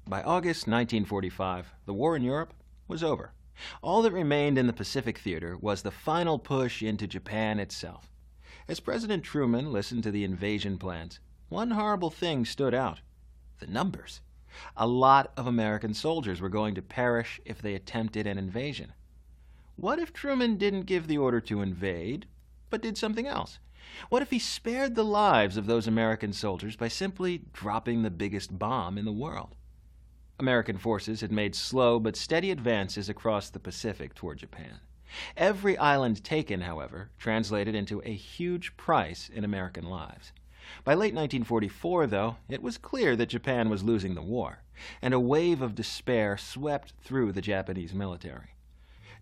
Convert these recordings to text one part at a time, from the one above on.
By August 1945, the war in Europe was over. All that remained in the Pacific theater was the final push into Japan itself. As President Truman listened to the invasion plans, one horrible thing stood out: the numbers. A lot of American soldiers were going to perish if they attempted an invasion. What if Truman didn't give the order to invade, but did something else? What if he spared the lives of those American soldiers by simply dropping the biggest bomb in the world? American forces had made slow but steady advances across the Pacific toward Japan. Every island taken, however, translated into a huge price in American lives. By late 1944, though, it was clear that Japan was losing the war, and a wave of despair swept through the Japanese military.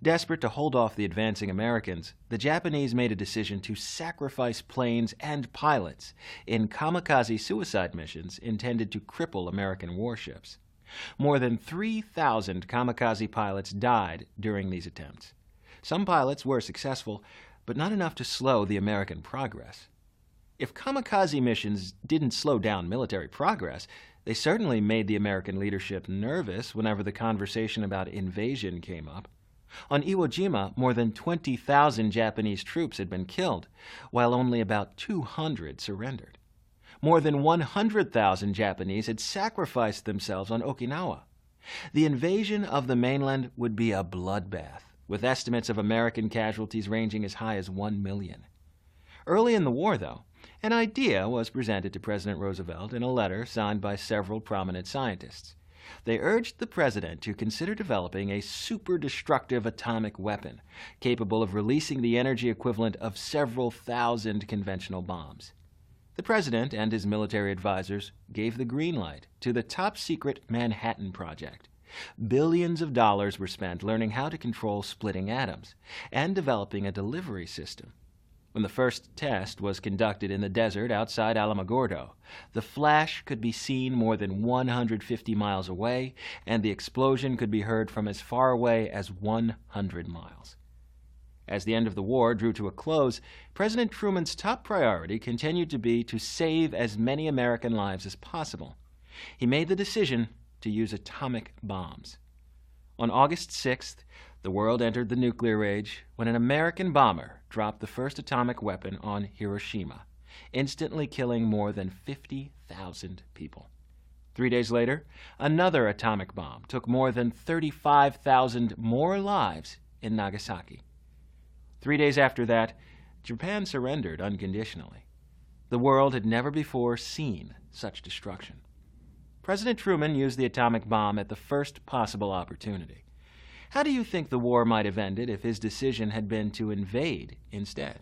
Desperate to hold off the advancing Americans, the Japanese made a decision to sacrifice planes and pilots in kamikaze suicide missions intended to cripple American warships. More than 3,000 kamikaze pilots died during these attempts. Some pilots were successful, but not enough to slow the American progress. If kamikaze missions didn't slow down military progress, they certainly made the American leadership nervous whenever the conversation about invasion came up. On Iwo Jima, more than 20,000 Japanese troops had been killed, while only about 200 surrendered. More than 100,000 Japanese had sacrificed themselves on Okinawa. The invasion of the mainland would be a bloodbath, with estimates of American casualties ranging as high as 1 million. Early in the war, though, an idea was presented to President Roosevelt in a letter signed by several prominent scientists. They urged the president to consider developing a super-destructive atomic weapon capable of releasing the energy equivalent of several thousand conventional bombs. The president and his military advisors gave the green light to the top-secret Manhattan Project. Billions of dollars were spent learning how to control splitting atoms and developing a delivery system. When the first test was conducted in the desert outside Alamogordo, the flash could be seen more than 150 miles away, and the explosion could be heard from as far away as 100 miles. As the end of the war drew to a close, President Truman's top priority continued to be to save as many American lives as possible. He made the decision to use atomic bombs. On August 6th, the world entered the nuclear age when an American bomber dropped the first atomic weapon on Hiroshima, instantly killing more than 50,000 people. 3 days later, another atomic bomb took more than 35,000 more lives in Nagasaki. 3 days after that, Japan surrendered unconditionally. The world had never before seen such destruction. President Truman used the atomic bomb at the first possible opportunity. How do you think the war might have ended if his decision had been to invade instead?